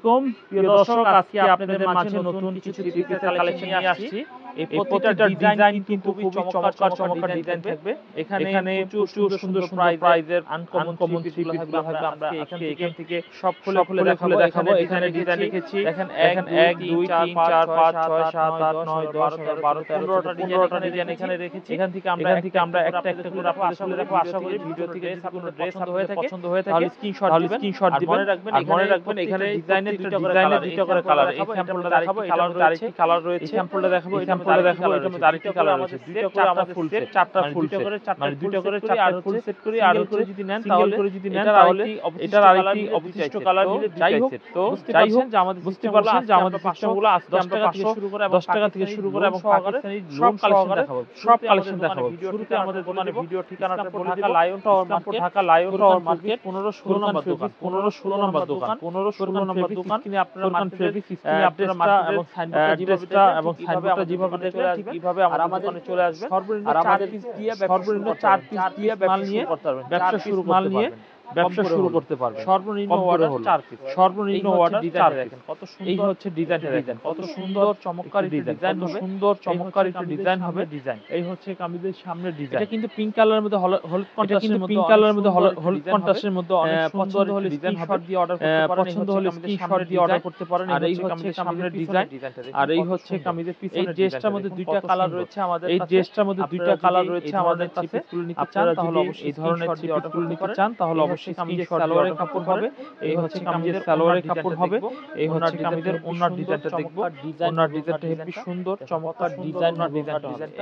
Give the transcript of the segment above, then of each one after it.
আলাইকুম প্রিয় দর্শক, আজকে আপনাদের মাঝে নতুন কিছু থ্রি পিসের কালেকশন নিয়ে আসছি। এই প্রতিটা ডিজাইন কিন্তু খুবই চমৎকার ডিজাইন থাকবে। এখানে প্রচুর সুন্দর প্রাইজের আনকমন থ্রি পিসগুলো থাকবে। আমরা আজকে এখান থেকে সব খুলে দেখাবো। এখানে ডিজাইন রেখেছি দেখেন 1 2 3 4 5 6 7 8 9 10 11 12 15টা ডিজাইন এখানে রেখেছি। এখান থেকে আমরা একটা করে আপনাদের সামনে রাখবো। আশা করি ভিডিও থেকে যদি কোনো ড্রেস পছন্দ হয়ে থাকে তাহলে স্ক্রিনশট দিবেন। আর মনে রাখবেন এখানে ডিজাইনের দুইটা করে কালার। এই স্যাম্পলটা দেখাবো, এটার মধ্যে আরেকটি কালার রয়েছে। এই স্যাম্পলটা দেখাবো, এটার মধ্যে আরেকটি কালার রয়েছে। দুইটা করে আমাদের ফুল সেট, চারটা ফুল সেট, মানে দুইটা করে চারটা ফুল সেট করে আর হচ্ছে যদি নেন তাহলে এটার আরেকটি অবশিষ্ট কালার নিলে যাই হোক। তো যাই হোক যে আমাদের বুঝতে পারছেন যে আমাদের সিস্টেমগুলো আজকে আমরা 10 টাকা থেকে শুরু করে এবং পাকিস্তানি সব কালেকশন দেখাবো। শুরুতে আমাদের দোকানে ভিডিও ঠিকানাটা বলে দিব। ঢাকা লায়ন টাওয়ার মার্কেট 15-16 নম্বর দোকান, 15-16 নম্বর দোকান, 15-16 নম্বর দোকান। কিনে আপনারা ফেব্রিক স্ক্রিনে আপনারা মার্কেট এবং সাইনবোর্ডটা যেভাবে দেখলেন ঠিক এইভাবে আমাদের দোকানে চলে আসবেন। আর আমাদের 4 পিস দিয়ে ব্যবসা শুরু করতে পারবেন। সর্বনিম্ন অর্ডার 4 পিস, সর্বনিম্ন অর্ডার 4 দেখেন কত সুন্দর। এই হচ্ছে ডিজাইনটা দেখেন কত সুন্দর চমৎকার ডিজাইন হবে, সুন্দর চমৎকার একটা ডিজাইন হবে। এই হচ্ছে কামিজের সামনের ডিজাইন। এটা কিন্তু পিঙ্ক কালারের মধ্যে হলুদ কন্ট্রাস্টের মধ্যে অনেক পছন্দ হলে ডিজাইন হবে দিয়ে অর্ডার করতে পারেন। পছন্দ হলে স্ক্রিনশট দিয়ে অর্ডার করতে পারেন। আর এই হচ্ছে সামনের ডিজাইন। আর এই হচ্ছে কামিজের পিছনের। এই ড্রেসটার মধ্যে দুইটা কালার রয়েছে আমাদের কাছে। এই ড্রেসটার মধ্যে দুইটা কালার রয়েছে আমাদের কাছে। আপনারা যদি এই ধরনের এই ধরনের নিতে চান তাহলে অবশ্যই কামিজের সালোয়ারের কাপড় হবে। এই হচ্ছে কামিজের সালোয়ারের কাপড় হবে। এই হচ্ছে কামিজের ওন্নার ডিজাইনটা দেখবো। ওন্নার ডিজাইনটা হেভি সুন্দর চমৎকার ডিজাইন।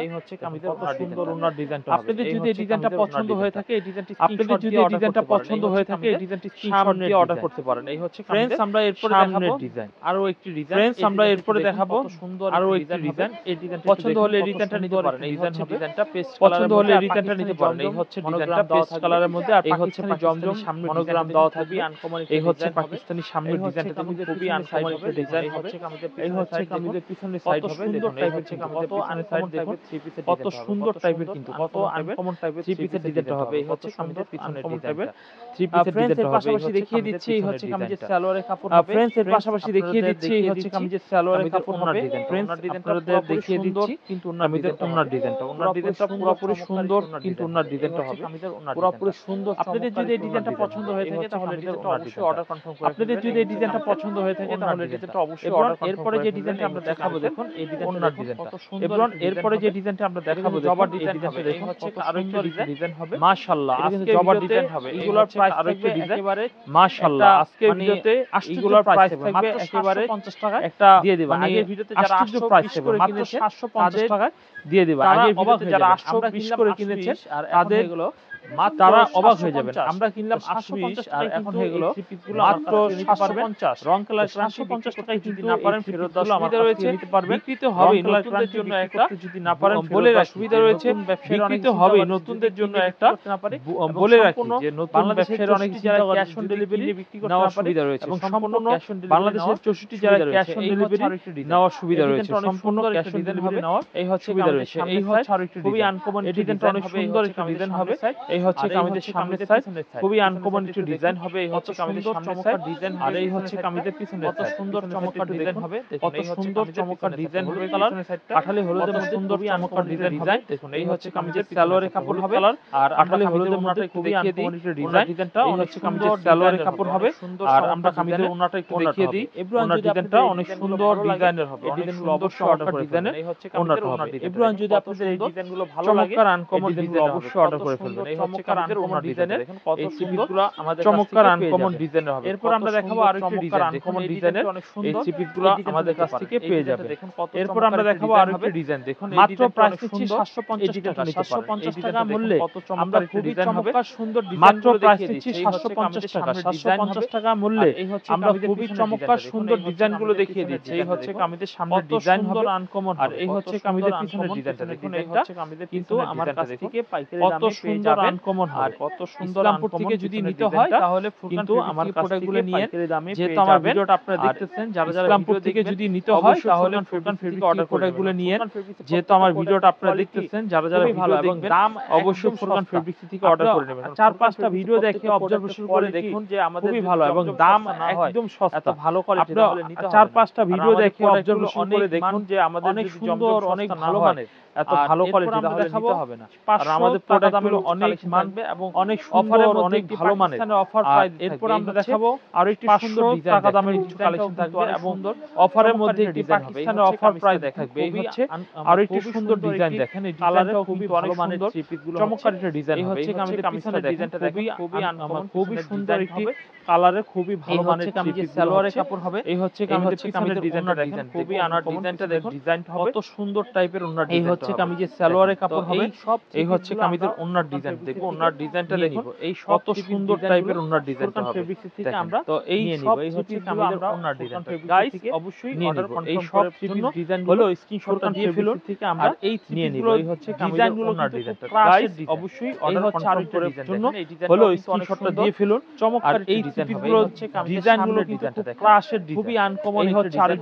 এই হচ্ছে কামিজের সুন্দর ওন্নার ডিজাইনটা। আপনাদের যদি এই ডিজাইনটা পছন্দ হয়ে থাকে এই ডিজাইনটি আপনাদের যদি এই ডিজাইনটা পছন্দ হয়ে থাকে এই ডিজাইনটি স্ক্রিনশট দিয়ে অর্ডার করতে পারেন। এই হচ্ছে ফ্রেন্ডস আমরা এরপরে দেখাবো ডিজাইন আরো একটি ডিজাইন। ফ্রেন্ডস আমরা এরপরে দেখাবো সুন্দর আরো একটি ডিজাইন। এই ডিজাইনটা পছন্দ হলে এই ডিজাইনটা নিতে পারেন। এই হচ্ছে ডিজাইনটা পেস্ট কালার। পছন্দ হলে এই ডিজাইনটা নিতে পারেন। এই হচ্ছে ডিজাইনটা পেস্ট কালারের মধ্যে। আর এই হচ্ছে জমজম মনোগ্রাম দেওয়া থাকবে আনকমন। এই হচ্ছে পাকিস্তানি সামনের ডিজাইনটা কিন্তু খুবই আনকমন একটা ডিজাইন হবে। এই হচ্ছে কামিজের পিছনের সাইড হবে। দেখুন এই হচ্ছে কামিজের পিছনের সাইড দেখুন কত সুন্দর টাইপের কিন্তু কত আনকমন টাইপের থ্রি পিসের ডিজাইনটা হবে। এই হচ্ছে কামিজের পিছনের ডিজাইনটা থ্রি পিসের ডিজাইনটা হবে। পাশাপাশি দেখিয়ে দিচ্ছি এই হচ্ছে কামিজের সালোয়ারের কাপড় হবে। ফ্রেন্ডস এর পাশাপাশি দেখিয়ে দিচ্ছি এই হচ্ছে কামিজের সালোয়ারের কাপড় হবে। ফ্রেন্ডস আপনাদের দেখিয়ে দিচ্ছি কিন্তু কামিজের ওন্নার ডিজাইনটা পুরোপুরি সুন্দর কিন্তু ওন্নার ডিজাইনটা হবে পুরোপুরি সুন্দর। আপনাদের যদি এই ডিজাইনটা পছন্দ হয়ে থাকে তাহলে ডিজাইনটা অবশ্যই অর্ডার কনফার্ম করে। আপনাদের যদি এই ডিজাইনটা পছন্দ হয়ে থাকে তাহলে ডিজাইনটা অবশ্যই অর্ডার কনফার্ম। এরপরে যে ডিজাইনটা আমরা দেখাবো দেখুন এই ডিজাইনটা কত সুন্দর। এবং এরপরে যে ডিজাইনটা আমরা দেখাবো জবার ডিজাইনটা দেখুন হচ্ছে আরো একটা ডিজাইন হবে। মাশাআল্লাহ আজকে জবার ডিজাইন হবে। এগুলোর প্রাইস আরো একটা ডিজাইন একেবারে মাশাআল্লাহ আজকে ভিডিওতে এগুলোর প্রাইস থাকবে একেবারে 750 টাকা একটা দিয়ে দেব। আগের ভিডিওতে যারা 820 করে কিনেছেন মাত্র 750 টাকা দিয়ে দেব। আগের ভিডিওতে যারা 820 করে কিনেছেন আর তাদের এগুলো তারা অবাক হয়ে যাবেন। আমরা কিনলাম 820 আর এখন হয়ে গেল মাত্র 750। রং কালার 750 টাকায় যদি না পারেন ফেরত দেওয়ার সুবিধা রয়েছে। বিক্রিতে হবে নতুনদের জন্য একটা যদি না পারেন বলে রাখি সুবিধা রয়েছে। বিক্রিতে হবে নতুনদের জন্য একটা বলে রাখি যে নতুন ব্যবসায়ীর অনেক যারা ক্যাশ অন ডেলিভারি বিক্রি করতে নেওয়ার সুবিধা রয়েছে এবং সম্পূর্ণ বাংলাদেশের 64 যারা ক্যাশ অন ডেলিভারি নেওয়ার সুবিধা রয়েছে। সম্পূর্ণ ক্যাশ অন ডেলিভারি নেওয়ার এই হচ্ছে সুবিধা রয়েছে। এই হচ্ছে আরেকটি খুবই আনকমন এই ডিজাইনটা অনেক সুন্দর একটা ডিজাইন হবে। এই হচ্ছে কামিজের সামনের সাইড খুবই আনকমন একটা ডিজাইন হবে। এই হচ্ছে কামিজের সামনের সাইড ডিজাইন আর এই হচ্ছে কামিজের পিছনের কত সুন্দর চমৎকার ডিজাইন হবে। কত সুন্দর চমৎকার ডিজাইন হবে। কালার আঠালি হলুদের মধ্যে সুন্দর চমৎকার ডিজাইন দেখুন। এই হচ্ছে কামিজের সালোয়ারের কাপড় হবে আর আঠালি হলুদের মধ্যে খুবই আনকমন একটা ডিজাইনটা এই হচ্ছে কামিজের সালোয়ারের কাপড় হবে। আর আমরা কামিজের ওন্নাটা একটু দেখিয়ে দিই। ওন্নার ডিজাইনটা অনেক সুন্দর ডিজাইনের হবে। এই ডিজাইনগুলো অবশ্যই অর্ডার করে ডিজাইনের এই হচ্ছে ওন্নাটা হবে। এভরিওয়ান যদি আপনাদের এই ডিজাইনগুলো ভালো লাগে চমৎকার আনকমন ডিজাইন অবশ্যই অর্ডার করে ফেলবেন। এই হচ্ছে কামিজের ওন্নার ডিজাইনের এই সিপিসগুলো আমাদের চমৎকার আনকমন ডিজাইনের হবে। এরপর আমরা দেখাবো আরো একটা ডিজাইন আনকমন ডিজাইনের এই সিপিসগুলো আমাদের কাছ থেকে পেয়ে যাবেন। এরপর আমরা দেখাবো আরো একটা ডিজাইন দেখুন মাত্র প্রাইস হচ্ছে 750 টাকা। 750 টাকা মূল্যে আমরা খুবই চমৎকার সুন্দর ডিজাইন মাত্র প্রাইস হচ্ছে 750 টাকা। 750 টাকা মূল্যে আমরা খুবই চমৎকার সুন্দর ডিজাইনগুলো দেখিয়ে দিচ্ছি। এই হচ্ছে কামিজের সামনের ডিজাইন হবে আনকমন আর এই হচ্ছে কামিজের পিছনের ডিজাইনটা দেখুন। এই হচ্ছে কামিজের কিন্তু আমার কাছ থেকে পাইকারি দামে পেয়ে যাবেন। আনকমন আর কত সুন্দর ইসলামপুর থেকে যদি নিতে হয় তাহলে কিন্তু আমার প্রোডাক্টগুলো নিয়ে যেহেতু আমার ভিডিওটা আপনারা দেখতেছেন যারা ইসলামপুর থেকে যদি নিতে হয় তাহলে ফুরকান ফেব্রিক্স অর্ডার প্রোডাক্টগুলো নিয়ে যেহেতু আমার ভিডিওটা আপনারা দেখতেছেন যারা ভালো এবং দাম অবশ্যই ফুরকান ফেব্রিক্স থেকে অর্ডার করে নেবেন। 4-5টা ভিডিও দেখে অবজারভেশন করে দেখুন যে আমাদের খুবই ভালো এবং দাম একদম সস্তা ভালো কোয়ালিটি তাহলে নিতে হবে। 4-5টা ভিডিও দেখে অবজারভেশন করে দেখুন যে আমাদের অনেক সুন্দর অনেক ভালো মানের এত ভালো কোয়ালিটি তাহলে নিতে হবে না। আর আমাদের প্রোডাক্টগুলো অনেক মানবে এবং অনেক অফারে অনেক ভালো মানের অফার প্রাইস। এরপর আমরা দেখাবো আরো একটি সুন্দর টাকা দামের কিছু কালেকশন থাকবে এবং অফারের মধ্যে একটি পাকিস্তানের অফার প্রাইস থাকবে। এই হচ্ছে আরো একটি সুন্দর ডিজাইন দেখেন, এই কালারটা খুবই অনেক মানের থ্রি পিস গুলো চমৎকার একটা ডিজাইন হবে। এই হচ্ছে কামিজের ডিজাইনটা খুবই আনকমন খুবই সুন্দর একটি কালারে খুবই ভালো মানের থ্রি পিস সালোয়ারের কাপড় হবে। এই হচ্ছে কামিজের ডিজাইনটা দেখেন খুবই আনার ডিজাইনটা দেখুন, ডিজাইনটা হবে কত সুন্দর টাইপের ওন্নার ডিজাইন। এই হচ্ছে কামিজের সালোয়ারের কাপড় হবে। এই হচ্ছে কামিজের ওন্নার ডিজাইন দেখো, ওন্নার ডিজাইনটা দেখুন এই কত সুন্দর টাইপের ওন্নার ডিজাইনটা হবে। ফেব্রিক্স থেকে আমরা তো এই সব এই হচ্ছে কামিজের ওন্নার ডিজাইন। গাইস অবশ্যই অর্ডার কনফার্ম করার জন্য ডিজাইন হলো স্ক্রিনশটটা দিয়ে ফেলুন থেকে আমরা এই নিয়ে নিব। এই হচ্ছে কামিজের ওন্নার ডিজাইনটা। গাইস অবশ্যই অর্ডার কনফার্ম করার জন্য হলো স্ক্রিনশটটা দিয়ে ফেলুন। চমৎকার এই ডিজাইনগুলো হচ্ছে ডিজাইনগুলো কিন্তু ক্রাশের ডিজাইন খুবই আনকমন একটা ডিজাইন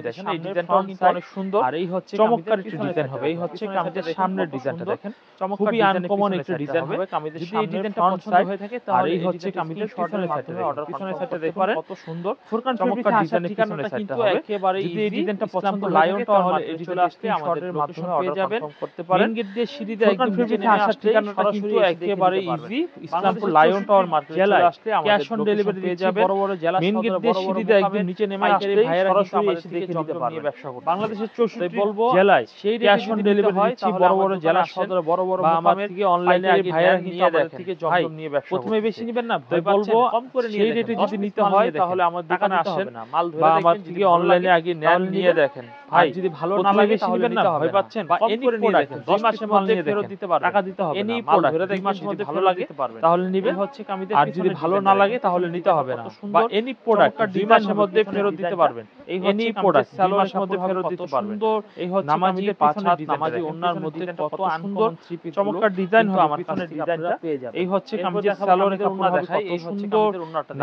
দেখেন। এই ডিজাইনটাও কিন্তু অনেক সুন্দর আর এই হচ্ছে চমৎকার একটা ডিজাইন হবে। এই হচ্ছে কামিজের সামনের ডিজাইনটা দেখেন খুবই আনকমন একটা ডিজাইন হবে। কামিজের যদি এই ডিজাইনটা পছন্দ হয়ে থাকে তাহলে এই হচ্ছে কামিজের পিছনের সাইডে অর্ডার পিছনের সাইডে দেখতে পারেন কত সুন্দর ফুরকান চমৎকার ডিজাইনের পিছনের সাইডটা হবে একেবারে যদি এই ডিজাইনটা পছন্দ লায়ন টাওয়ার মার্কেটে চলে আসলে আমাদের মাধ্যমে অর্ডার কনফার্ম করতে পারেন। মেইন গেট দিয়ে সিঁড়ি দিয়ে একদম নিচে আসার ঠিকানাটা কিন্তু একেবারে ইজি। ইসলামপুর লায়ন টাওয়ার মার্কেটে চলে আসলে আমাদের ক্যাশ অন ডেলিভারি দিয়ে যাবে। বড় বড় জেলা মেইন গেট দিয়ে সিঁড়ি দিয়ে একদম নিচে নেমে আসলে ভাইয়ারা সরাসরি এসে দেখে নিতে পারবেন। ব্যবসা করতে বাংলাদেশের 64 বলবো জেলায় সেই ক্যাশ অন ডেলিভারি দিচ্ছি। বড় বড় জেলা সদরে বড় বড় মোকামের থেকে অনলাইনে আগে ভাইয়ারা নিয়ে আমাদের থেকে জমজম নিয়ে ব্যবসা প্রথমে বেশি নেবেন না ভয় বলবো কম করে নিয়ে সেই রেটে যদি নিতে হয় তাহলে আমার দোকানে আসেন মাল ধরে দেখেন আমার থেকে অনলাইনে আগে নেন নিয়ে দেখেন ভাই যদি ভালো না লাগে তাহলে নিতে হবে ভয় পাচ্ছেন বা কম করে নিয়ে দেখেন 10 মাসের মধ্যে ফেরত দিতে পারবেন টাকা দিতে হবে না মাল ধরে দেখেন 2 মাসের মধ্যে ভালো লাগে তাহলে নিবেন হচ্ছে কামিজের আর যদি ভালো না লাগে তাহলে নিতে হবে না বা এনি প্রোডাক্ট 2 মাসের মধ্যে ফেরত দিতে পারবেন। এই এনি প্রোডাক্ট 2 মাসের মধ্যে ফেরত দিতে পারবেন। এই হচ্ছে নামাজি 5 নামাজি ওন্নার মধ্যে কত সুন্দর চমৎকার ডিজাইন হবে আমার কাছে ডিজাইনটা পেয়ে যাবেন। এই হচ্ছে কামিজের সালোয়ারের কাপড় দেখাই এই সুন্দর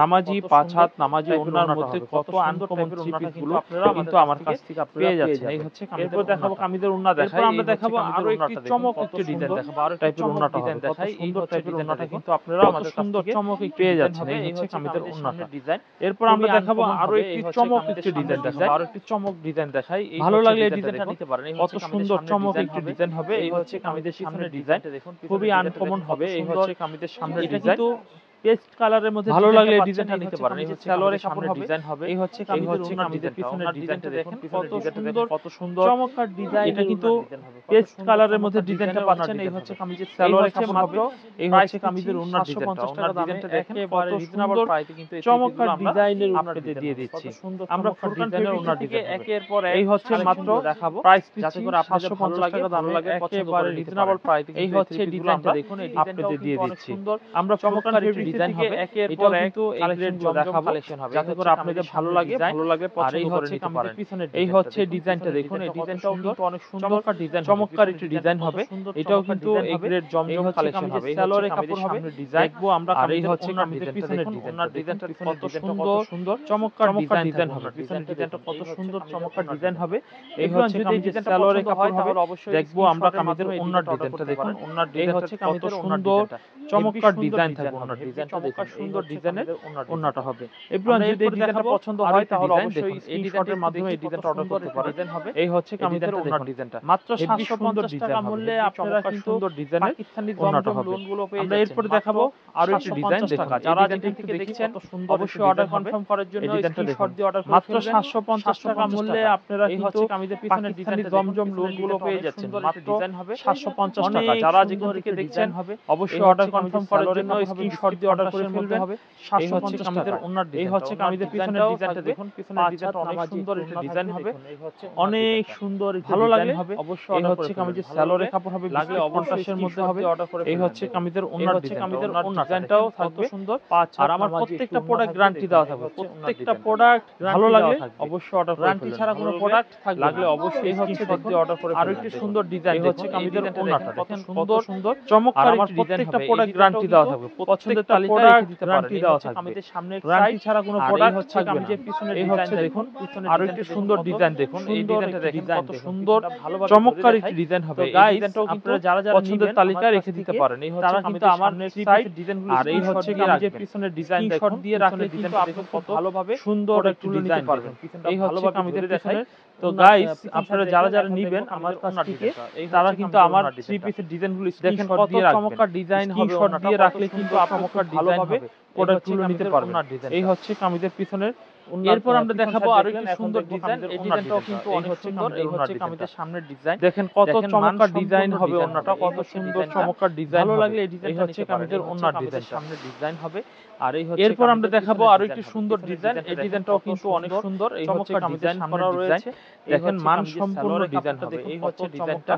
নামাজি 5 হাত নামাজি ওন্নার মধ্যে কত আনকমন থ্রি পিস গুলো আপনারা কিন্তু আমার কাছ থেকে আপনারা পেয়ে যাচ্ছেন। এই হচ্ছে কামিজের দেখাবো কামিজের ওন্না দেখাই। আমরা দেখাবো আরো একটি চমৎকার ডিজাইন দেখাবো আরো টাইপের ওন্নাটা ডিজাইন দেখাই। সুন্দর টাইপের ওন্নাটা কিন্তু আপনারা আমাদের সুন্দর চমক পেয়ে যাচ্ছেন। এই হচ্ছে কামিজের ওন্নাটা ডিজাইন। এরপর আমরা দেখাবো আরো একটি চমক একটি ডিজাইন দেখাবো আরো একটি চমক ডিজাইন দেখাই। ভালো লাগলে এই ডিজাইনটা নিতে পারেন। কত সুন্দর চমক একটি ডিজাইন হবে। এই হচ্ছে কামিজের সামনের ডিজাইন খুবই আনকমন হবে। এই হচ্ছে কামিজের সামনের ডিজাইন পেস্ট কালারের মধ্যে ভালো লাগলে এই ডিজাইনটা নিতে পারেন। এই হচ্ছে সালোয়ারের কাপড় ডিজাইন হবে। এই হচ্ছে কামিজের পিছনের ডিজাইনটা দেখুন কত সুন্দর চমৎকার ডিজাইন। এটা কিন্তু পেস্ট কালারের মধ্যে ডিজাইনটা পাচ্ছেন। এই হচ্ছে কামিজের সালোয়ারের কাপড় হবে। এই হচ্ছে কামিজের ওন্নার ডিজাইনটা ওন্নার ডিজাইনটা দেখেন একেবারে রিজনেবল প্রাইসে কিন্তু চমৎকার ডিজাইনের ওন্নার দিয়ে দিচ্ছি আমরা ফুরকান ডিজাইনের ওন্নার দিকে একের পর এক। এই হচ্ছে মাত্র দেখাবো প্রাইস যাতে করে আপনাদের ভালো লাগে দাম লাগে একেবারে রিজনেবল প্রাইসে। এই হচ্ছে ডিজাইনটা দেখুন এই ডিজাইনটা দিয়ে দিচ্ছি আমরা চমৎকার ডিজাইন হবে একের পর এক কালেকশন দেখাবো যাতে করে আপনাদের ভালো লাগে পছন্দ করে নিতে পারেন। এই হচ্ছে ডিজাইনটা দেখুন এই ডিজাইনটাও কিন্তু অনেক সুন্দর ডিজাইন চমৎকার একটি ডিজাইন হবে। এটাও কিন্তু এই গ্রেড জমজম কালেকশন হবে। সালোয়ারের কাপড় হবে দেখবো আমরা। আর এই হচ্ছে কামিজের পিছনের ওন্নার ডিজাইনটা কত সুন্দর চমৎকার ডিজাইন হবে। পিছনের ডিজাইনটা কত সুন্দর চমৎকার ডিজাইন হবে। এই হচ্ছে কামিজের সালোয়ারের কাপড় হবে দেখবো আমরা কামিজের ওন্নার ডিজাইনটা দেখুন ওন্নার ডিজাইন হচ্ছে কত সুন্দর চমৎকার ডিজাইন থাকবে। ওন্নার ডিজাইনটা চমৎকার সুন্দর ডিজাইনের ওন্নাটা হবে। এভরিওয়ান যদি এই ডিজাইনটা পছন্দ হয় তাহলে অবশ্যই এই ডিজাইনের মাধ্যমে এই ডিজাইনটা অর্ডার করতে পারেন। এই হচ্ছে কামিজের ওন্নার ডিজাইনটা মাত্র 750 টাকা মূল্যে আপনারা কিন্তু সুন্দর ডিজাইনের পাকিস্তানি জমজম লোনগুলো পেয়ে যাচ্ছেন। আমরা এরপর দেখাবো আরো একটি ডিজাইন দেখুন যারা যেখান থেকে দেখছেন অবশ্যই অর্ডার কনফার্ম করার জন্য স্ক্রিনশট দিয়ে অর্ডার করুন। মাত্র 750 টাকা মূল্যে আপনারা কিন্তু কামিজের পিছনের ডিজাইন জমজম লোনগুলো পেয়ে যাচ্ছেন। মাত্র ডিজাইন হবে 750 টাকা। যারা যেখান থেকে দেখছেন অবশ্যই অর্ডার কনফার্ম করার জন্য স্ক্রিনশট দিয়ে অর্ডার করে ফেলবেন হবে 750 টাকা। এই হচ্ছে কামিজের পিছনের ডিজাইনটা দেখুন, পিছনের ডিজাইনটা অনেক সুন্দর একটা ডিজাইন হবে, অনেক সুন্দর, ভালো লাগলে অবশ্যই অর্ডার করে ফেলবেন। কামিজের সালোয়ারের কাপড় হবে লাগলে অবশ্যই এর মধ্যে হবে অর্ডার করে। এই হচ্ছে কামিজের ওন্নার ডিজাইনটাও থাকবে সুন্দর। আর আমার প্রত্যেকটা প্রোডাক্ট গ্যারান্টি দেওয়া থাকবে, প্রত্যেকটা প্রোডাক্ট ভালো লাগলে অবশ্যই অর্ডার করে ফেলবেন। গ্যারান্টি ছাড়া কোনো প্রোডাক্ট থাকবে লাগলে অবশ্যই স্ক্রিনশট দিয়ে অর্ডার করে ফেলবেন। আর একটু সুন্দর ডিজাইন, এই হচ্ছে কামিজের ওন্নাটা কত সুন্দর চমৎকার একটি ডিজাইন হবে। প্রত্যেকটা প্রোডাক্ট গ্যারান্টি দেওয়া থাকবে, পছন্দের তালিকায় রেখে দিতে পারেন। এই হচ্ছে কামিজের সামনের গ্যারান্টি ছাড়া কোনো প্রোডাক্ট হচ্ছে কামিজের পিছনের ডিজাইনটা দেখুন, আর একটু সুন্দর ডিজাইন দেখুন, এই ডিজাইনটা দেখেন কত সুন্দর চমৎকার একটি ডিজাইন হবে। এই ডিজাইনটাও আপনারা যারা যারা পছন্দের তালিকায় রেখে দিতে পারেন। এই হচ্ছে কিন্তু আমার সাইড ডিজাইনগুলো, আর এই হচ্ছে কামিজের পিছনের ডিজাইন দেখুন, দিয়ে রাখলে কিন্তু আপনি কত ভালোভাবে সুন্দর একটু ডিজাইন পারবেন। এই হচ্ছে কামিজের দেখাই। তো গাইস, আপনারা যারা যারা নেবেন আমার কাছ থেকে, তারা কিন্তু আমার থ্রি পিসের ডিজাইনগুলো দেখেন কত চমৎকার ডিজাইন হবে। শট দিয়ে রাখলে কিন্তু চমৎকার ডিজাইন হবে, প্রোডাক্টগুলো নিতে পারবেন। এই হচ্ছে কামিজের পিছনের। এরপর আমরা দেখাবো আরো একটি সুন্দর ডিজাইন। এই ডিজাইনটাও কিন্তু অনেক সুন্দর। এই হচ্ছে কামিজের সামনের ডিজাইন, দেখেন কত চমৎকার ডিজাইন হবে, ওন্নাটা কত সুন্দর চমৎকার ডিজাইন, ভালো লাগলে এই ডিজাইনটা হচ্ছে কামিজের ওন্নার ডিজাইন, সামনের ডিজাইন হবে। আর এই হচ্ছে এরপর আমরা দেখাবো আরো একটি সুন্দর ডিজাইন। এই ডিজাইনটাও কিন্তু অনেক সুন্দর। এই হচ্ছে কামিজের করা রয়েছে, দেখেন মান সম্পূর্ণ ডিজাইন হবে। এই হচ্ছে ডিজাইনটা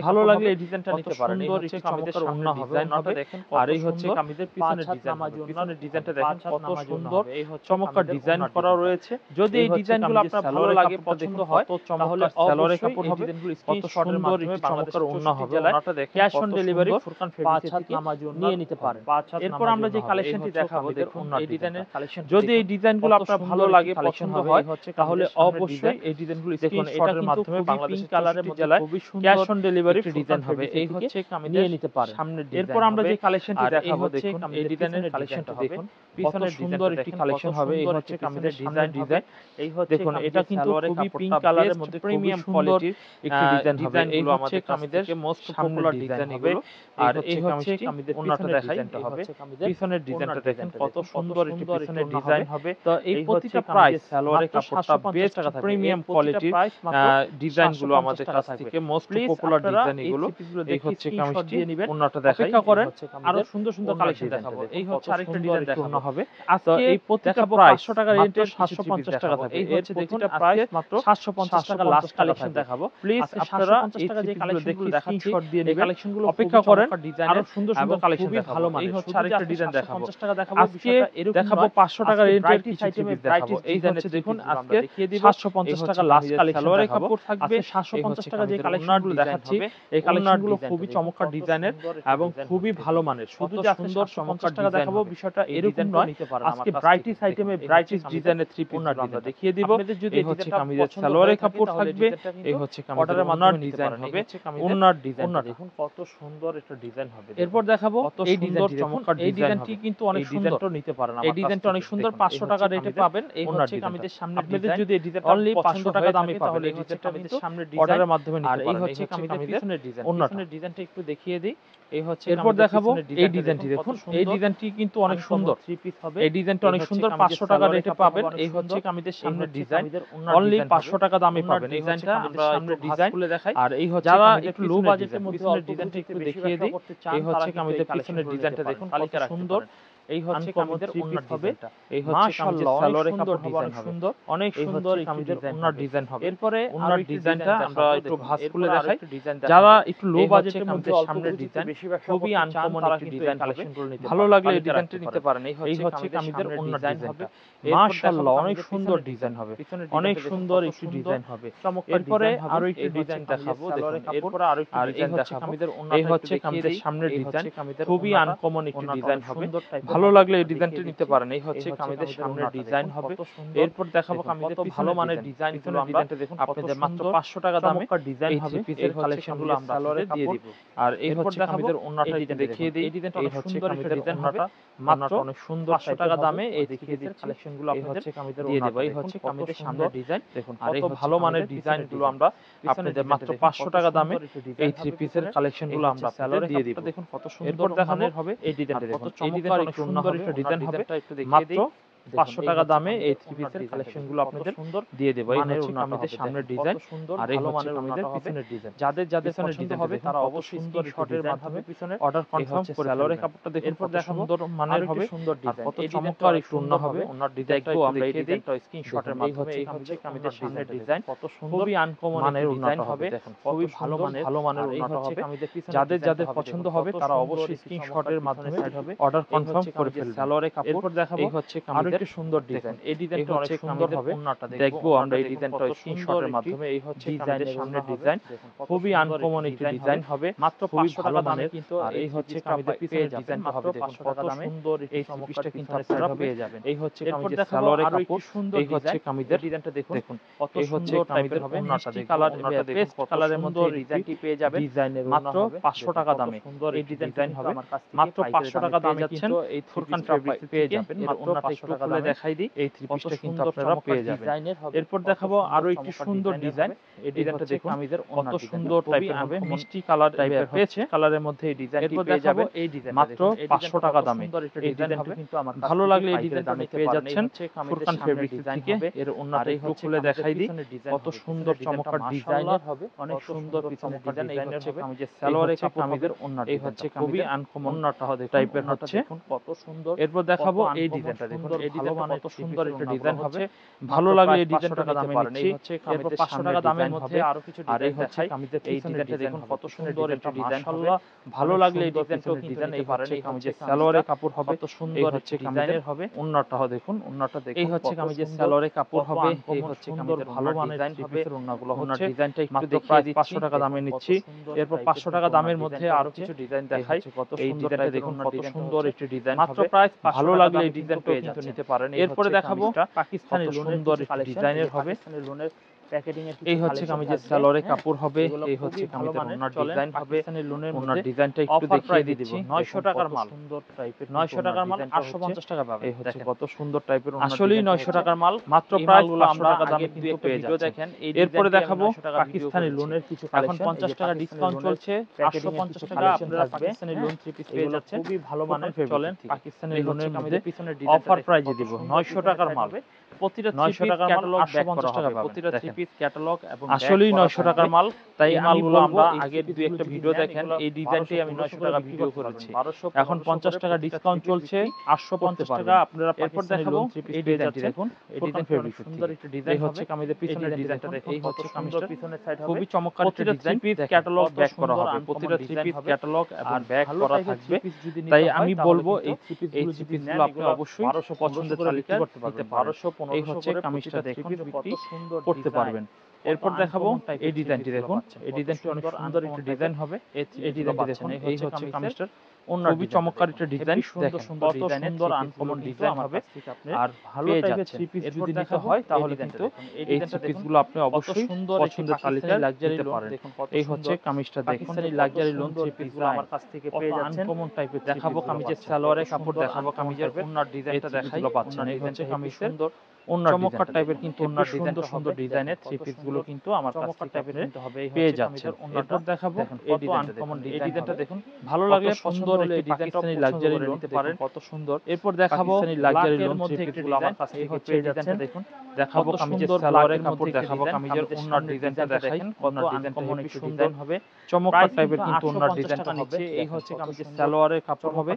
ভালো লাগলে এই ডিজাইনটা নিতে পারেন। এই হচ্ছে কামিজের ওন্না ডিজাইন হবে। আর এই হচ্ছে কামিজের পিছনের ডিজাইন, পিছনের ডিজাইনটা দেখেন কত সুন্দর চমৎকার ডিজাইন করা রয়েছে। যদি এই ডিজাইনগুলো আপনার ভালো লাগে, পছন্দ হয়, তাহলে সালোয়ারের কাপড় হবে কত সুন্দর, একটি চমৎকার ওন্না হবে। ওন্নাটা দেখেন cash on delivery Furqan fabrics থেকে নিয়ে নিতে পারেন। এরপর আমরা যে কালেকশনটি দেখাবো দেখুন, এই ডিজাইনের কালেকশন, যদি এই ডিজাইনগুলো আপনার ভালো লাগে, পছন্দ হয়, তাহলে অবশ্যই এই ডিজাইনগুলো দেখুন। এটা কিন্তু বাংলাদেশের কালারের মধ্যে খুবই সুন্দর ক্যাশ অন ডেলিভারি ডিজাইন হবে। এই হচ্ছে নিয়ে নিতে পারেন সামনের ডিজাইন। এরপর আমরা যে কালেকশনটি দেখাবো দেখুন, এই ডিজাইনের কালেকশনটা দেখুন, পিছনের সুন্দর একটি কালেকশন হবে। এই হচ্ছে কামিজের ডিজাইন। এই হচ্ছে দেখুন, এটা কিন্তু খুবই পিঙ্ক কালারের মধ্যে প্রিমিয়াম কোয়ালিটির একটি ডিজাইন হবে। এই হচ্ছে কামিজের মোস্ট পপুলার ডিজাইন এগুলো। আর এই হচ্ছে কামিজের ওন্নাটা দেখাইতে হবে, পিছনের ডিজাইনটা দেখেন কত সুন্দর একটি পিছনের ডিজাইন হবে। তো এই প্রতিটা প্রাইস সালোয়ারের কাপড়টা বেস্ট প্রিমিয়াম কোয়ালিটির ডিজাইনগুলো আমাদের কাছ থেকে মোস্ট পপুলার ডিজাইন এগুলো। এই হচ্ছে কামিজটি, ওন্নাটা দেখাই করেন, আরো সুন্দর সুন্দর কালেকশন দেখাবো। এই হচ্ছে আরেকটা ডিজাইন দেখানো হবে। আজকে এই প্রতিটা প্রাইস 500 টাকা রেঞ্জের 750 টাকা থাকবে। এর প্রতিটা প্রাইস মাত্র 750 টাকা লাস্ট কালেকশন দেখাবো। প্লিজ আপনারা 750 টাকা যে কালেকশনগুলো দেখাচ্ছি, স্ক্রিনশট দিয়ে নেবেন, কালেকশনগুলো অপেক্ষা করেন, আরো সুন্দর সুন্দর কালেকশন দেখাবো। ভালো মানে, এই হচ্ছে আরেকটা ডিজাইন দেখাবো। 750 টাকা দেখাবো, আজকে দেখাবো 500 টাকা রেঞ্জের কিছু আইটেমে দেখাবো। এই হচ্ছে দেখুন, আজকে দেখিয়ে দিব 750 টাকা লাস্ট কালেকশন সালোয়ারের কাপড় থাকবে। 750 টাকা যে কালেকশনগুলো দেখাচ্ছি, এই কালেকশনগুলো খুবই চমৎকার ডিজাইনের এবং খুবই ভালো মানের। শুধু যে সুন্দর চমৎকার টাকা দেখাবো বিষয়টা এরকম নয়। আজকে ব্রাইটিস আইটেমে ব্রাইটিস ডিজাইনের থ্রি পিস আমরা দেখিয়ে দিব। এই হচ্ছে কামিজের সালোয়ারের কাপড় থাকবে। এই হচ্ছে কামিজের ওন্নার ডিজাইন হবে, ওন্নার ডিজাইন দেখুন কত সুন্দর একটা ডিজাইন হবে। এরপর দেখাবো এই সুন্দর চমৎকার ডিজাইন। এই ডিজাইনটি কিন্তু অনেক সুন্দর, নিতে পারেন। এই ডিজাইনটা অনেক সুন্দর, 500 টাকা রেটে পাবেন। এই হচ্ছে কামিজের সামনে ডিজাইন। যদি এই ডিজাইনটা অনলি 500 টাকা দামে পাবেন, এই হচ্ছে কামিজের সামনের ডিজাইন, অর্ডারের মাধ্যমে নিতে পারেন। আর এই হচ্ছে কামিজের পিছনের ডিজাইন, পিছনের ডিজাইনটা একটু দেখিয়ে দিই। এই হচ্ছে এরপর দেখাবো এই ডিজাইনটি দেখুন, এই ডিজাইনটি কিন্তু অনেক সুন্দর থ্রি পিস হবে। এই ডিজাইনটা অনেক সুন্দর, 500 টাকা রেটে পাবেন। এই হচ্ছে কামিজের সামনের ডিজাইন, অনলি 500 টাকা দামে পাবেন। এই ডিজাইনটা আমরা সামনের ডিজাইন খুলে দেখাই। আর এই হচ্ছে যারা একটু লো বাজেটের মধ্যে অল্প ডিজাইনটা একটু দেখিয়ে দিই। এই হচ্ছে কামিজের পিছনের ডিজাইনটা দেখুন কত সুন্দর। এই হচ্ছে কামিজের ওন্নার হবে। এই হচ্ছে কামিজের সালোয়ারের কাপড় ডিজাইন সুন্দর, অনেক সুন্দর কামিজের ওন্নার ডিজাইন হবে। এরপরে ওন্নার ডিজাইনটা আমরা একটু ভাঁজ খুলে দেখাই। যারা একটু লো বাজেটের মধ্যে সামনের ডিজাইন খুবই আনকমন একটি ডিজাইন, কালেকশনগুলো নিতে ভালো লাগলে এই ডিজাইনটা নিতে পারেন। এই হচ্ছে কামিজের ওন্নার ডিজাইন হবে। মাশাআল্লাহ, অনেক সুন্দর ডিজাইন হবে, অনেক সুন্দর একটি ডিজাইন হবে। এরপরে আরো একটি ডিজাইন দেখাবো দেখুন। এরপরে আরো একটি ডিজাইন দেখাবো। এই হচ্ছে কামিজের সামনের ডিজাইন, খুবই আনকমন একটি ডিজাইন হবে। ভালো লাগলে এই ডিজাইনটা নিতে পারেন। এই হচ্ছে কামিজের সামনের ডিজাইন হবে। এরপর দেখাবো কামিজের ভালো মানের ডিজাইন। পিছনের ডিজাইনটা দেখুন, আপনাদের মাত্র 500 টাকা দামে ডিজাইন হবে। এই কালেকশনগুলো আমরা সালোয়ারে দিয়ে দিব। আর এরপর দেখাবো ওন্নাটা দেখিয়ে দিই। এই ডিজাইনটা অনেক সুন্দর একটা ডিজাইন হবে, মাত্র অনেক সুন্দর 500 টাকা দামে। এই দেখিয়ে দিই কালেকশনগুলো আপনাদের দিয়ে দেব। এই হচ্ছে কামিজের সামনের ডিজাইন দেখুন, আর কত ভালো মানের ডিজাইনগুলো আমরা আপনাদের মাত্র 500 টাকা দামে এই থ্রি পিসের কালেকশনগুলো আমরা সালোয়ারে দিয়ে দিব। দেখুন কত সুন্দর দেখানো হবে এই ডিজাইনটা দেখুন, এই ডিজাইনটা অনেক সুন্দর একটা ডিজাইন হবে, মাত্র 500 টাকা দামে এই থ্রি পিসের কালেকশন গুলো আপনাদের সুন্দর দিয়ে দেবো। এই হচ্ছে কামিজের সামনের ডিজাইন, আর এই হচ্ছে কামিজের পিছনের ডিজাইন। যাদের পছন্দ হবে তারা অবশ্যই স্ক্রিনশটের মাধ্যমে পিছনে অর্ডার কনফার্ম করে সালোয়ারের কাপড়টা দেখুন, এরপর দেখাবো সুন্দর মানের হবে, সুন্দর ডিজাইন, কত চমৎকার একটু ওন্না হবে। ওন্নার ডিজাইনটা আমরা এই ডিজাইনটা স্ক্রিনশটের মাধ্যমে, এই হচ্ছে কামিজের সামনের ডিজাইন, কত সুন্দর, খুবই আনকমন মানের ডিজাইন হবে, খুবই ভালো মানের ওন্নাটা হবে। যাদের পছন্দ হবে তারা অবশ্যই স্ক্রিনশটের মাধ্যমে অর্ডার কনফার্ম করে ফেলবেন। সালোয়ারের কাপড়, এরপর দেখাবো এই হচ্ছে কামিজের সুন্দর ডিজাইন। এই ডিজাইনটা অনেক সুন্দর হবে, ওন্নাটা দেখবো আমরা এই ডিজাইনটা স্ক্রিনশটের মাধ্যমে। এই হচ্ছে কামিজের সামনের ডিজাইন, খুবই আনকমন একটি ডিজাইন হবে, মাত্র 500 টাকা দামে কিন্তু। আর এই হচ্ছে কামিজের পিছনের ডিজাইনটা হবে, দেখুন কত সুন্দর এই পিসটা কিন্তু আপনারা পেয়ে যাবেন। এই হচ্ছে কামিজের সালোয়ারের কাপড়, এই হচ্ছে কামিজের ডিজাইনটা দেখুন কত সুন্দর কামিজের ওন্নাটা দেখুন, কালার পেস্ট কালারের মধ্যে ডিজাইনটি পেয়ে যাবেন মাত্র 500 টাকা দামে। এই ডিজাইন হবে মাত্র 500 টাকা দামে যাচ্ছেন। এই ফুরকান ফেব্রিক পেয়ে যাবেন মাত্র 500 টাকা দামে। দেখাই দিই এই থ্রি পিসটা কিন্তু আপনারা পেয়ে যাবেন। এরপর দেখাবো আরো একটি সুন্দর ডিজাইন। এই ডিজাইনটা দেখুন কামিজের কত সুন্দর টাইপের হবে, মিষ্টি কালার টাইপের পেয়েছে, কালারের মধ্যে এই ডিজাইনটি পেয়ে যাবেন মাত্র 500 টাকা দামে। এই ডিজাইনটা কিন্তু আমার ভালো লাগলে এই ডিজাইনটা পেয়ে যাচ্ছেন ফুরকান ফেব্রিক থেকে। এর ওন্নাটা একটু খুলে দেখাই দিই, কত সুন্দর চমৎকার ডিজাইনের হবে, অনেক সুন্দর পিছনের ডিজাইন। এই হচ্ছে কামিজের সালোয়ারের কাপড়, কামিজের ওন্নাটা, এই হচ্ছে খুবই আনকমন ওন্নাটা হবে টাইপের হচ্ছে, কত সুন্দর। এরপর দেখাবো এই ডিজাইনটা দেখুন, এই ডিজাইনটা কত সুন্দর একটা ডিজাইন হবে, ভালো লাগলে এই ডিজাইনটা দামে নিচ্ছি। এরপর 500 টাকা দামের মধ্যে আরো কিছু ডিজাইন। আর এই হচ্ছে কামিজের এই ডিজাইনটা দেখুন কত সুন্দর একটা ডিজাইন হবে, ভালো লাগলে এই ডিজাইনটাও ডিজাইন। এই হচ্ছে কামিজের সালোয়ারের কাপড় হবে, কত সুন্দর হচ্ছে ডিজাইনের হবে। ওন্নাটা দেখুন, ওন্নাটা দেখুন, এই হচ্ছে কামিজের সালোয়ারের কাপড় হবে, এই হচ্ছে কামিজের ভালো মানের ডিজাইন হবে। ওন্নাগুলো হচ্ছে ডিজাইনটা একটু দেখিয়ে দিচ্ছি, 500 টাকা দামে নিচ্ছি। এরপর 500 টাকা দামের মধ্যে আরো কিছু ডিজাইন দেখাই। কত সুন্দর ডিজাইনটা দেখুন, কত সুন্দর একটা ডিজাইন মাত্র প্রাইস ভালো লাগলে এই ডিজাইনটাও কিন্তু নিতে পারেন। এরপরে দেখাবো পাকিস্তানি সুন্দর ডিজাইনের হবে, লোনের প্যাকেটিং এর। এই হচ্ছে কামিজের সালোয়ারের কাপড় হবে, এই হচ্ছে কামিজের ওন্নার ডিজাইন হবে। ওন্নার ডিজাইনটা একটু দেখিয়ে দিচ্ছি, 900 টাকার মাল, সুন্দর টাইপের 900 টাকার মাল 850 টাকা পাবে। এই হচ্ছে কত সুন্দর টাইপের, আসলেই 900 টাকার মাল, মাত্র প্রাইস 500 টাকা দামে কিন্তু পেয়ে যাচ্ছেন। এরপরে দেখাবো পাকিস্তানি লোনের কিছু কালেকশন। এখন 50 টাকা ডিসকাউন্ট চলছে, 850 টাকা আপনারা পাকিস্তানি লোন থ্রি পিস পেয়ে যাচ্ছেন, খুবই ভালো মানের। চলেন পাকিস্তানি লোনের মধ্যে অফার প্রাইজে দিব 900 টাকার মাল, প্রতিটা 900 টাকার মাল 850 টাকা পাবেন। প্রতিটা থ্রি পিস ক্যাটালগ এবং আসলেই 900 টাকার মাল। তাই এই মালগুলো আমরা আগের দুই একটা ভিডিও দেখেন, এই ডিজাইনটাই আমি 900 টাকা ভিডিও করেছি। এখন 50 টাকা ডিসকাউন্ট চলছে, 850 টাকা আপনারা। এরপর দেখাবো এই ডিজাইনটি দেখুন, এই ডিজাইন ফেব্রিক সুন্দর একটা ডিজাইন হচ্ছে কামিজের পিছনের ডিজাইনটা দেখুন, এই হচ্ছে কামিজের পিছনের সাইড হবে, খুবই চমৎকার একটা ডিজাইন। পিস ক্যাটালগ ব্যাক করা হবে, প্রতিটা থ্রি পিস ক্যাটালগ এবং ব্যাক করা থাকবে। তাই আমি বলবো এই থ্রি পিসগুলো আপনি অবশ্যই 1200 পছন্দের তালিকায় নিতে পারবেন। 1200 এই হচ্ছে কামিজটা দেখুন, কত সুন্দর করতে পারবেন। এরপর দেখাবো এই ডিজাইনটি দেখুন, এই ডিজাইনটি অনেক সুন্দর একটা ডিজাইন হবে। এই ডিজাইনটি দেখুন, এই হচ্ছে কামিজটার ওন্নার, খুবই চমৎকার একটা ডিজাইন, সুন্দর সুন্দর ডিজাইন, সুন্দর আনকমন ডিজাইন হবে। আর ভালো টাইপের থ্রি পিস যদি নিতে হয় তাহলে কিন্তু এই থ্রি পিসগুলো আপনি অবশ্যই পছন্দের তালিকায় লাক্সারি লোন দেখুন। এই হচ্ছে কামিজটা দেখুন, এই লাক্সারি লোন থ্রি পিসগুলো আমার কাছ থেকে পেয়ে যাচ্ছেন। আনকমন টাইপের দেখাবো কামিজের সালোয়ারের কাপড়, দেখাবো কামিজের ওন্নার ডিজাইনটা দেখাই পাচ্ছেন। এই হচ্ছে কামিজের চমৎকার টাইপের কিন্তু ওন্নার সুন্দর সুন্দর ডিজাইনের থ্রি পিস গুলো কিন্তু আমার কাছ থেকে পেয়ে যাচ্ছেন। এরপর দেখাবো এই ডিজাইনটা দেখুন, ভালো লাগলে সুন্দর একটি পাকিস্তানি লাক্সারি লোন নিতে পারেন, কত সুন্দর। এরপর দেখাবো লাক্সারি লোন থ্রি পিস গুলো আমার কাছ থেকে পেয়ে যাচ্ছেন। দেখুন দেখাবো কামিজের সালোয়ারের কাপড়, দেখাবো কামিজের ওন্নার ডিজাইনটা দেখাই, কত আনকমন একটি ডিজাইন হবে, চমৎকার টাইপের কিন্তু ওন্নার ডিজাইনটা হবে। এই হচ্ছে কামিজের সালোয়ারের কাপড় হবে,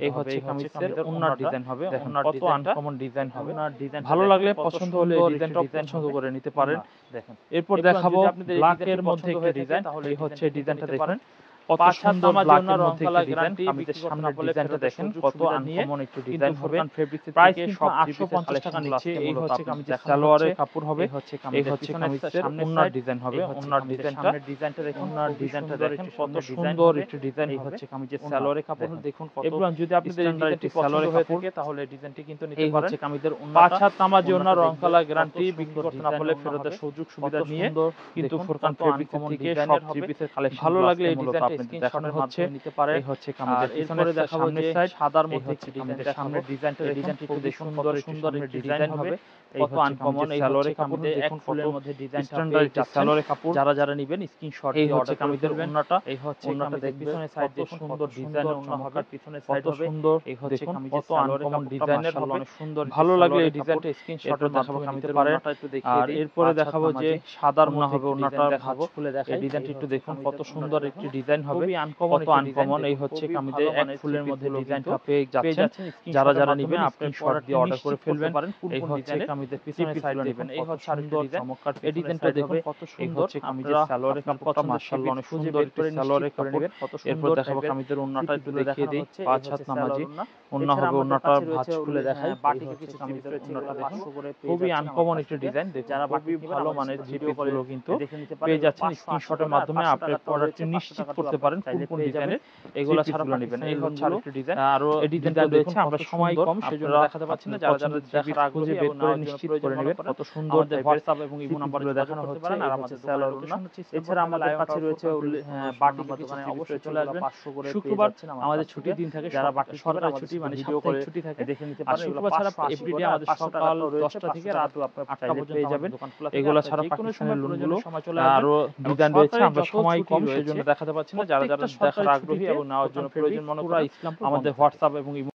এই হচ্ছে কামিজের ওন্নার ডিজাইন হবে, কত আনকমন ডিজাইন হবে। ভালো লাগলে পছন্দ হলে এই ডিজাইনটা পছন্দ করে নিতে পারেন। দেখেন এরপর দেখাবো ব্ল্যাকের মধ্যে একটা ডিজাইন, এই হচ্ছে ডিজাইনটা দেখুন, কত সুন্দর ব্ল্যাকের মধ্যে একটা ডিজাইন। কামিজের সামনের ডিজাইনটা দেখেন, কত আনকমন একটু ডিজাইন হবে। প্রাইস কিন্তু 850 টাকা নিচে। এই হচ্ছে কামিজের সালোয়ারের কাপড় হবে, এই হচ্ছে কামিজের ওন্নার ডিজাইন হবে, ওন্নার ডিজাইনটা দেখুন, ওন্নার ডিজাইনটা দেখেন, কত সুন্দর একটু ডিজাইন। এই হচ্ছে কামিজের সালোয়ারের কাপড় দেখুন, কত এবার যদি আপনাদের ডিজাইনটি সালোয়ারের হয়ে থাকে তাহলে ডিজাইনটি কিন্তু নিতে পারেন। এই হচ্ছে কামিজের ওন্না, 5 হাত নামাজি ওন্না, রং কালার গ্যারান্টি, বিক্রি করতে না পারলে ফেরতের সুযোগ সুবিধা নিয়ে কিন্তু ফুরকান ফেব্রিক থেকে সব থ্রি পিসের কালেকশন ভালো লাগলে এই ডিজাইনটা আপনি দেখানো হচ্ছে নিতে পারে। এই হচ্ছে কামিজের পিছনে দেখাবো যে সাদার মধ্যে হচ্ছে ডিজাইনের সামনের ডিজাইনটা, ডিজাইনটি খুব সুন্দর সুন্দর একটি ডিজাইন হবে। কত আনকমন এই সালোয়ারের কাপড় দেখুন ফুলের মধ্যে ডিজাইন স্ট্যান্ডার্ড সালোয়ারের কাপড় যারা নেবেন স্ক্রিনশট দিয়ে অর্ডার করে ফেলবেন। ওন্নাটা এই হচ্ছে ওন্নাটা দেখবেন পিছনের সাইড দিয়ে সুন্দর ডিজাইন ওন্না হবে, পিছনের সাইড হবে সুন্দর। এই হচ্ছে কত আনকমন ডিজাইনের হবে, অনেক সুন্দর। ভালো লাগলে এই ডিজাইনটা স্ক্রিনশটের মাধ্যমে নিতে পারেন। আর এরপরে দেখাবো যে সাদার ওন্না হবে, ওন্নাটা দেখাবো খুলে দেখাই। এই ডিজাইনটি একটু দেখুন কত সুন্দর একটি ডিজাইন হবে, কত আনকমন। এই হচ্ছে কামিজের এক ফুলের মধ্যে ডিজাইনটা পেয়ে যাচ্ছেন। যারা নেবেন আপনি শর্ট দিয়ে অর্ডার করে ফেলবেন। এই হচ্ছে কামিজের পিছনের সাইড দিবেন। এই হচ্ছে সুন্দর চমৎকার এই ডিজাইনটা দেখুন কত সুন্দর। হচ্ছে কামিজের সালোয়ারের কাপড়টা মাশাআল্লাহ অনেক সুন্দর করে সালোয়ারের কাপড়। এরপর দেখাবো কামিজের ওন্নাটা একটু দেখিয়ে দেই। ৫ হাত নামাজি ওন্না হবে, ওন্নাটা ভাঁজ খুলে দেখাই। বাটিকে কিছু কামিজের ওন্নাটা দেখুন খুবই আনকমন একটি ডিজাইন। যারা খুবই ভালো মানের ভিডিও কলগুলো কিন্তু পেয়ে যাচ্ছেন স্ক্রিনশটের মাধ্যমে আপনার প্রোডাক্টটি নিশ্চিত করতে পারেন কোন ডিজাইনের। এগুলো ছাড়া নেবেন। এই হচ্ছে আরেকটি ডিজাইন। আরো এই ডিজাইনটা দেখুন আমরা সময় কম সেজন্য দেখাতে পাচ্ছি না। যারা দেখার আগ্রহী বের করে নিশ্চিত করে নেবেন। কত সুন্দর হোয়াটসঅ্যাপ এবং ইমো নাম্বারে দেখানো হচ্ছে। আর আমাদের সেলার লোকেশন হচ্ছে। এছাড়া আমাদের কাছে রয়েছে বাটিক দোকানে অবশ্যই চলে আসবেন। শুক্রবার আমাদের ছুটির দিন থাকে, যারা বাটিক সরকারি ছুটি মানে সাপ্তাহিক ছুটি থাকে দেখে নিতে পারেন। শুক্রবার ছাড়া এভরিডে আমাদের সকাল 10টা থেকে রাত 8টা পর্যন্ত পেয়ে যাবেন। এগুলো ছাড়া পাকিস্তানের লোনগুলো আরো ডিজাইন রয়েছে। আমরা সময় কম সেজন্য দেখাতে পাচ্ছি না। যারা দেখার আগ্রহী এবং নেওয়ার জন্য প্রয়োজন মনে করেন আমাদের হোয়াটসঅ্যাপ এবং ইমো